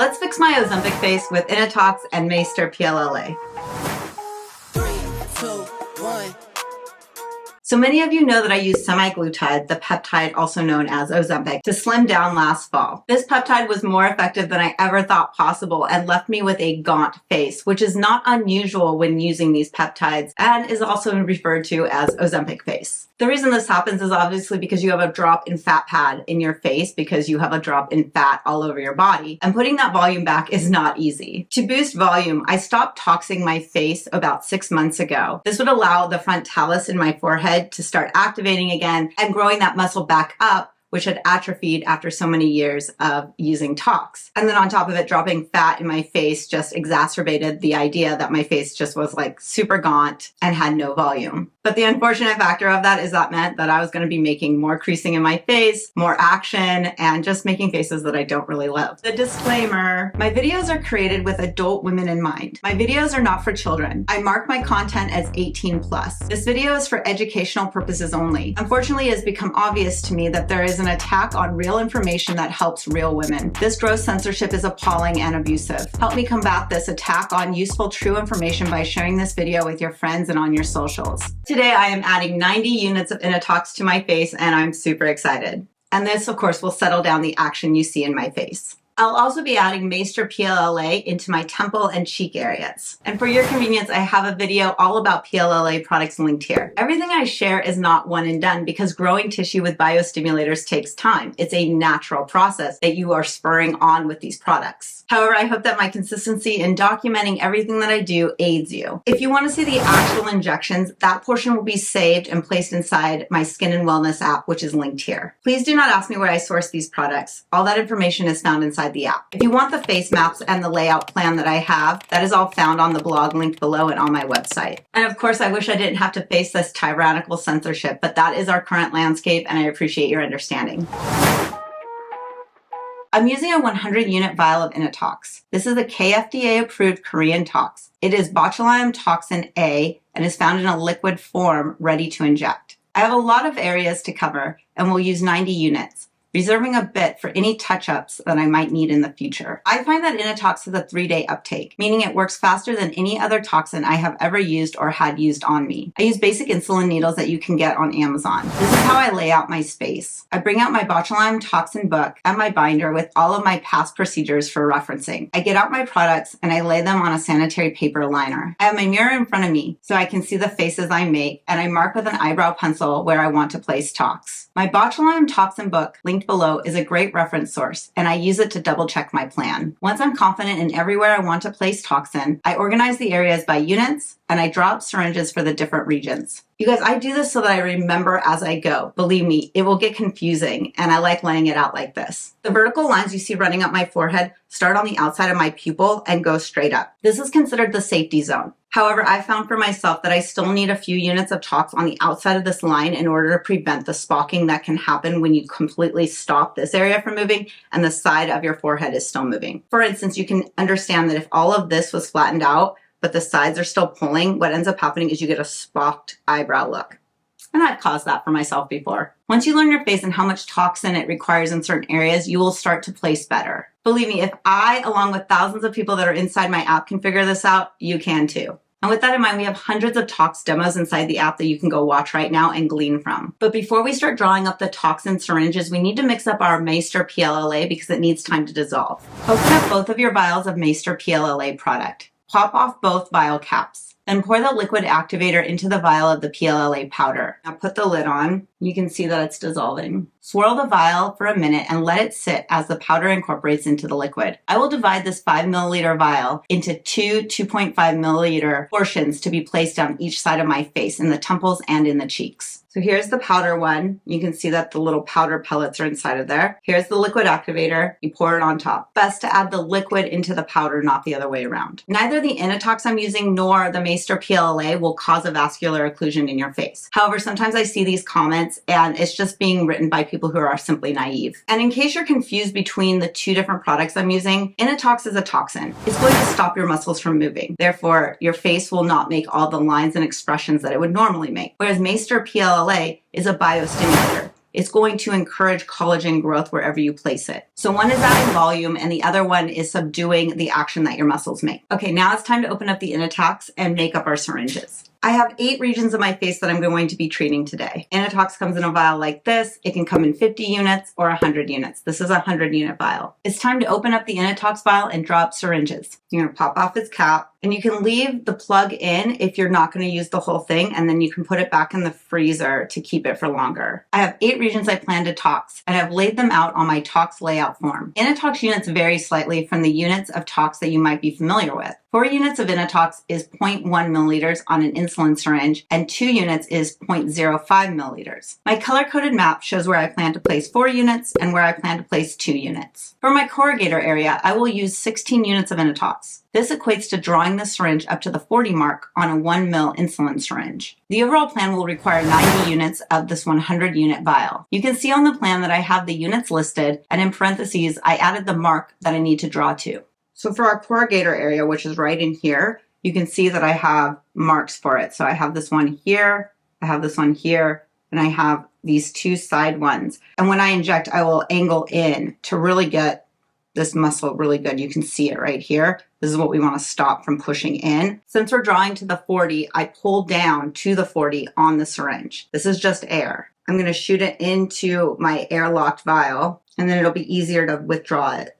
Let's fix my Ozempic face with Innotox and Mayster PLLA. 3, 2, 1. So many of you know that I used semaglutide, the peptide also known as Ozempic, to slim down last fall. This peptide was more effective than I ever thought possible and left me with a gaunt face, which is not unusual when using these peptides and is also referred to as Ozempic face. The reason this happens is obviously because you have a drop in fat pad in your face because you have a drop in fat all over your body, and putting that volume back is not easy. To boost volume, I stopped toxing my face about 6 months ago. This would allow the frontalis in my forehead to start activating again and growing that muscle back up, which had atrophied after so many years of using tox. And then on top of it, dropping fat in my face just exacerbated the idea that my face just was like super gaunt and had no volume. But the unfortunate factor of that is that meant that I was going to be making more creasing in my face, more action, and just making faces that I don't really love. The disclaimer: my videos are created with adult women in mind. My videos are not for children. I mark my content as 18+. This video is for educational purposes only. Unfortunately, it has become obvious to me that there is an attack on real information that helps real women. This gross censorship is appalling and abusive. Help me combat this attack on useful, true information by sharing this video with your friends and on your socials. Today, I am adding 90 units of Innotox to my face, and I'm super excited. And this, of course, will settle down the action you see in my face. I'll also be adding Mayster PLLA into my temple and cheek areas. And for your convenience, I have a video all about PLLA products linked here. Everything I share is not one and done because growing tissue with biostimulators takes time. It's a natural process that you are spurring on with these products. However, I hope that my consistency in documenting everything that I do aids you. If you want to see the actual injections, that portion will be saved and placed inside my Skin and Wellness app, which is linked here. Please do not ask me where I source these products. All that information is found inside the app. If you want the face maps and the layout plan that I have, that is all found on the blog linked below and on my website. And of course, I wish I didn't have to face this tyrannical censorship, but that is our current landscape, and I appreciate your understanding. I'm using a 100 unit vial of Innotox. This is a KFDA approved Korean tox. It is botulinum toxin A and is found in a liquid form ready to inject. I have a lot of areas to cover and will use 90 units, reserving a bit for any touch-ups that I might need in the future. I find that Innotox has a 3-day uptake, meaning it works faster than any other toxin I have ever used or had used on me. I use basic insulin needles that you can get on Amazon. This is how I lay out my space. I bring out my botulinum toxin book and my binder with all of my past procedures for referencing. I get out my products and I lay them on a sanitary paper liner. I have my mirror in front of me so I can see the faces I make, and I mark with an eyebrow pencil where I want to place tox. My botulinum toxin book, linked below, is a great reference source, and I use it to double check my plan. Once I'm confident in everywhere I want to place toxin, I organize the areas by units, and I draw up syringes for the different regions. You guys, I do this so that I remember as I go. Believe me, it will get confusing, and I like laying it out like this. The vertical lines you see running up my forehead start on the outside of my pupil and go straight up. This is considered the safety zone. However, I found for myself that I still need a few units of tox on the outside of this line in order to prevent the spocking that can happen when you completely stop this area from moving and the side of your forehead is still moving. For instance, you can understand that if all of this was flattened out, but the sides are still pulling, what ends up happening is you get a spocked eyebrow look. And I've caused that for myself before. Once you learn your face and how much toxin it requires in certain areas, you will start to place better. Believe me, if I, along with thousands of people that are inside my app, can figure this out, you can too. And with that in mind, we have hundreds of tox demos inside the app that you can go watch right now and glean from. But before we start drawing up the toxin syringes, we need to mix up our Mayster PLLA because it needs time to dissolve. Open up both of your vials of Mayster PLLA product. Pop off both vial caps. Then pour the liquid activator into the vial of the PLLA powder. Now put the lid on. You can see that it's dissolving. Swirl the vial for a minute and let it sit as the powder incorporates into the liquid. I will divide this 5 milliliter vial into two 2.5 milliliter portions to be placed on each side of my face, in the temples and in the cheeks. So here's the powder one. You can see that the little powder pellets are inside of there. Here's the liquid activator. You pour it on top. Best to add the liquid into the powder, not the other way around. Neither the Innotox I'm using nor the Mayster PLLA will cause a vascular occlusion in your face. However, sometimes I see these comments and it's just being written by people who are simply naive. And in case you're confused between the two different products I'm using, Innotox is a toxin. It's going to stop your muscles from moving. Therefore, your face will not make all the lines and expressions that it would normally make. Whereas Mayster PLLA is a biostimulator. it's going to encourage collagen growth wherever you place it. So one is adding volume and the other one is subduing the action that your muscles make. Okay, now it's time to open up the Innotox and make up our syringes. I have 8 regions of my face that I'm going to be treating today. Innotox comes in a vial like this. It can come in 50 units or 100 units. This is a 100 unit vial. It's time to open up the Innotox vial and draw up syringes. You're gonna pop off its cap, and you can leave the plug in if you're not gonna use the whole thing, and then you can put it back in the freezer to keep it for longer. I have 8 regions I plan to tox, and I've laid them out on my tox layout form. Innotox units vary slightly from the units of tox that you might be familiar with. 4 units of Innotox is 0.1 milliliters on an insulin syringe, and 2 units is 0.05 milliliters. My color-coded map shows where I plan to place 4 units and where I plan to place 2 units. For my corrugator area, I will use 16 units of Innotox. This equates to drawing the syringe up to the 40 mark on a 1 ml insulin syringe. The overall plan will require 90 units of this 100 unit vial. You can see on the plan that I have the units listed, and in parentheses, I added the mark that I need to draw to. So for our corrugator area, which is right in here, you can see that I have marks for it. So I have this one here, I have this one here, and I have these 2 side ones. And when I inject, I will angle in to really get this muscle really good. You can see it right here. This is what we want to stop from pushing in. Since we're drawing to the 40, I pull down to the 40 on the syringe. This is just air. I'm going to shoot it into my airlocked vial, and then it'll be easier to withdraw it.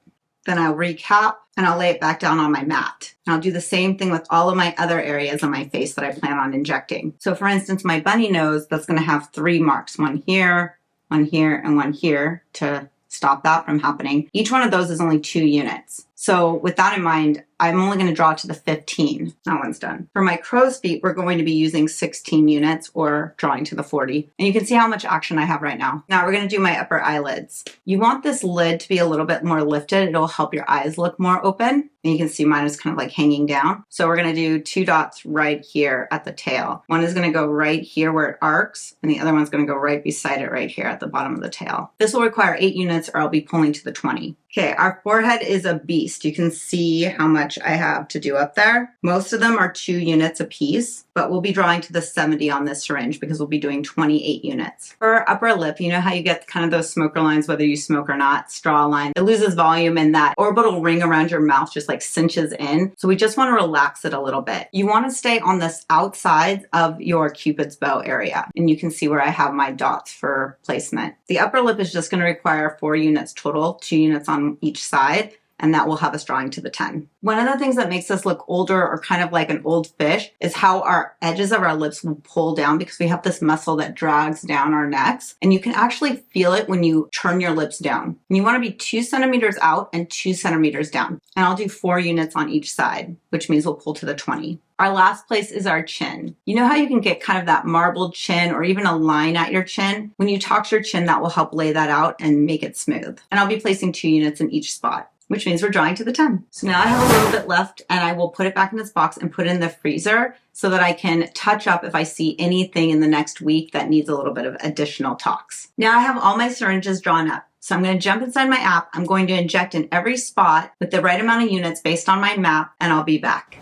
Then I'll recap and I'll lay it back down on my mat. And I'll do the same thing with all of my other areas on my face that I plan on injecting. So for instance, my bunny nose, that's going to have 3 marks, one here, and one here to stop that from happening. Each one of those is only 2 units. So with that in mind, I'm only going to draw to the 15. That one's done. For my crow's feet, we're going to be using 16 units or drawing to the 40. And you can see how much action I have right now. Now we're going to do my upper eyelids. You want this lid to be a little bit more lifted. It'll help your eyes look more open. And you can see mine is kind of like hanging down. So we're going to do 2 dots right here at the tail. One is going to go right here where it arcs, and the other one's going to go right beside it right here at the bottom of the tail. This will require 8 units or I'll be pulling to the 20. Okay, our forehead is a beast. You can see how much I have to do up there. Most of them are 2 units a piece, but we'll be drawing to the 70 on this syringe because we'll be doing 28 units. For our upper lip, you know how you get kind of those smoker lines, whether you smoke or not, straw line. It loses volume and that orbital ring around your mouth just like cinches in. So we just want to relax it a little bit. You want to stay on this outside of your Cupid's bow area. And you can see where I have my dots for placement. The upper lip is just going to require 4 units total, 2 units on each side, and that will have us drawing to the 10. One of the things that makes us look older or kind of like an old fish is how our edges of our lips will pull down because we have this muscle that drags down our necks, and you can actually feel it when you turn your lips down. And you want to be 2 centimeters out and 2 centimeters down. And I'll do 4 units on each side, which means we'll pull to the 20. Our last place is our chin. You know how you can get kind of that marbled chin or even a line at your chin? When you tox your chin, that will help lay that out and make it smooth. And I'll be placing 2 units in each spot, which means we're drawing to the 10. So now I have a little bit left, and I will put it back in this box and put it in the freezer so that I can touch up if I see anything in the next week that needs a little bit of additional tox. Now I have all my syringes drawn up. So I'm going to jump inside my app. I'm going to inject in every spot with the right amount of units based on my map, and I'll be back.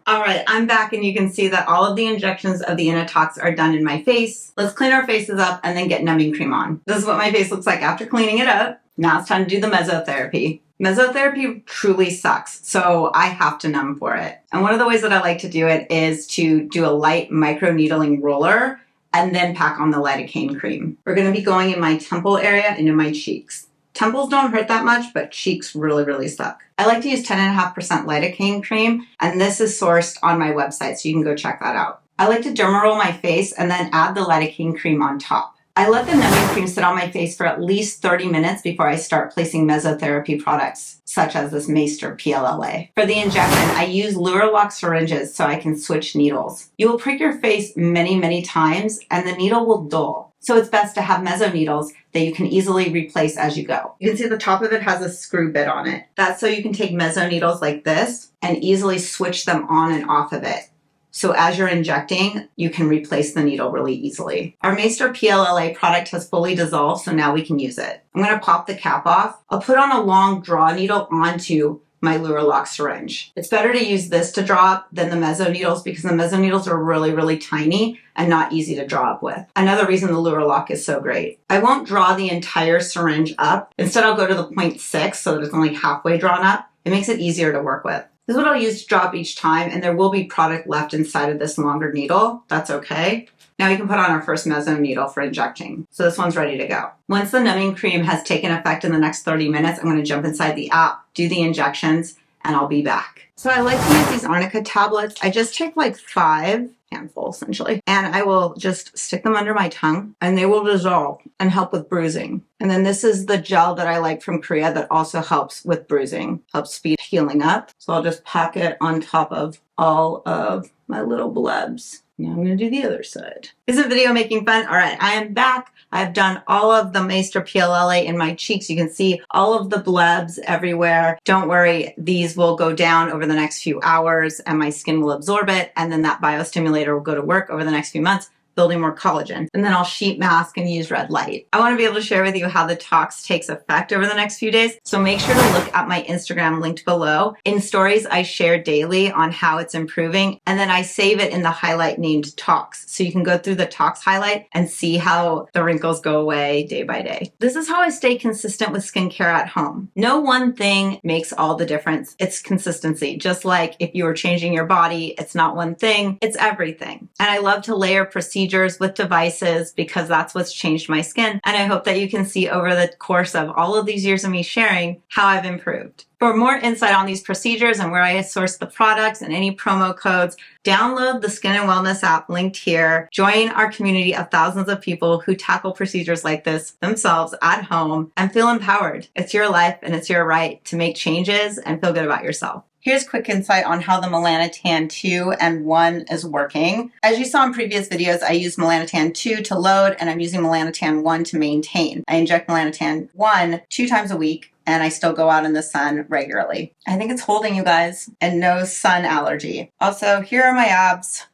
All right, I'm back, and you can see that all of the injections of the Innotox are done in my face. Let's clean our faces up and then get numbing cream on. This is what my face looks like after cleaning it up. Now it's time to do the mesotherapy. Mesotherapy truly sucks, so I have to numb for it. And one of the ways that I like to do it is to do a light microneedling roller and then pack on the lidocaine cream. We're going to be going in my temple area and in my cheeks. Temples don't hurt that much, but cheeks really, really suck. I like to use 10.5% lidocaine cream, and this is sourced on my website, so you can go check that out. I like to derma roll my face and then add the lidocaine cream on top. I let the numbing cream sit on my face for at least 30 minutes before I start placing mesotherapy products, such as this Mayster PLLA. For the injection, I use lure lock syringes so I can switch needles. You will prick your face many, many times, and the needle will dull. So it's best to have meso needles that you can easily replace as you go. You can see the top of it has a screw bit on it. That's so you can take meso needles like this and easily switch them on and off of it. So as you're injecting, you can replace the needle really easily. Our Mayster PLLA product has fully dissolved, so now we can use it. I'm going to pop the cap off. I'll put on a long draw needle onto my Luraloc syringe. It's better to use this to draw up than the meso needles because the meso needles are really, really tiny and not easy to draw up with. Another reason the Luraloc is so great. I won't draw the entire syringe up. Instead, I'll go to the 0.6 so that it's only halfway drawn up. It makes it easier to work with. This is what I'll use to draw up each time, and there will be product left inside of this longer needle. That's okay. Now we can put on our first meso needle for injecting. So this one's ready to go. Once the numbing cream has taken effect in the next 30 minutes, I'm going to jump inside the app, do the injections, and I'll be back. So I like to use these arnica tablets. I just take like 5 handfuls essentially, and I will just stick them under my tongue and they will dissolve and help with bruising. And then this is the gel that I like from Korea that also helps with bruising, helps speed healing up. So I'll just pack it on top of all of my little blebs. Now I'm going to do the other side. Isn't video making fun? All right, I am back. I've done all of the Mayster PLLA in my cheeks. You can see all of the blebs everywhere. Don't worry, these will go down over the next few hours and my skin will absorb it. And then that biostimulator will go to work over the next few months, building more collagen. And then I'll sheet mask and use red light. I want to be able to share with you how the tox takes effect over the next few days. So make sure to look at my Instagram linked below. In stories, I share daily on how it's improving. And then I save it in the highlight named tox. So you can go through the tox highlight and see how the wrinkles go away day by day. This is how I stay consistent with skincare at home. No one thing makes all the difference. It's consistency. Just like if you were changing your body, it's not one thing, it's everything. And I love to layer procedures with devices because that's what's changed my skin. And I hope that you can see over the course of all of these years of me sharing how I've improved. For more insight on these procedures and where I source the products and any promo codes, download the Skin and Wellness app linked here. Join our community of thousands of people who tackle procedures like this themselves at home and feel empowered. It's your life and it's your right to make changes and feel good about yourself. Here's quick insight on how the Melanotan 2 and 1 is working. As you saw in previous videos, I use Melanotan 2 to load and I'm using Melanotan 1 to maintain. I inject Melanotan 1 2 times a week and I still go out in the sun regularly. I think it's holding, you guys, and no sun allergy. Also, here are my abs.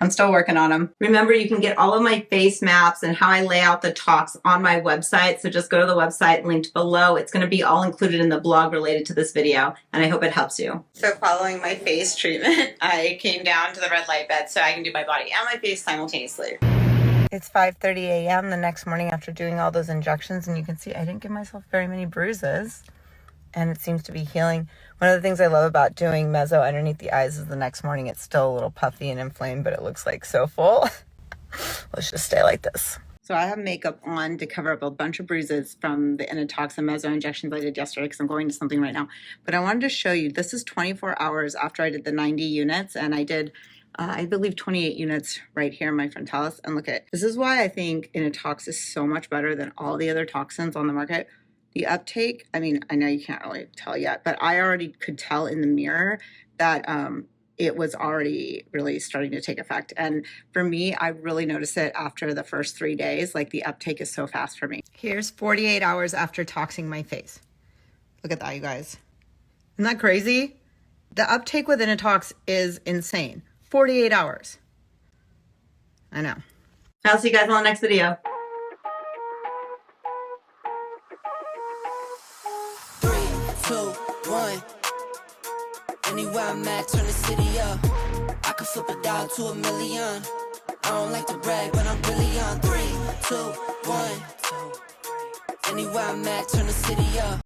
I'm still working on them. Remember, you can get all of my face maps and how I lay out the tox on my website. So just go to the website linked below. It's going to be all included in the blog related to this video, and I hope it helps you. So following my face treatment, I came down to the red light bed so I can do my body and my face simultaneously. It's 5:30 a.m. the next morning after doing all those injections, and you can see I didn't give myself very many bruises, and it seems to be healing. One of the things I love about doing meso underneath the eyes is the next morning it's still a little puffy and inflamed, but it looks like so full. Let's just stay like this. So I have makeup on to cover up a bunch of bruises from the Innotox and meso injections I did yesterday because I'm going to something right now. But I wanted to show you, this is 24 hours after I did the 90 units, and I did I believe 28 units right here in my frontalis. And look at, this is why I think Innotox is so much better than all the other toxins on the market. The uptake, I mean, I know you can't really tell yet, but I already could tell in the mirror that it was already really starting to take effect. And for me, I really noticed it after the first 3 days. Like the uptake is so fast for me. Here's 48 hours after toxing my face. Look at that, you guys. Isn't that crazy? The uptake with Innotox is insane. 48 hours. I know. I'll see you guys on the next video. 3, 2, 1. Anywhere I'm at, turn the city up. I could flip a dollar to $1 million. I don't like to brag, but I'm really on. 3, 2, 1. Anywhere I'm at, turn the city up.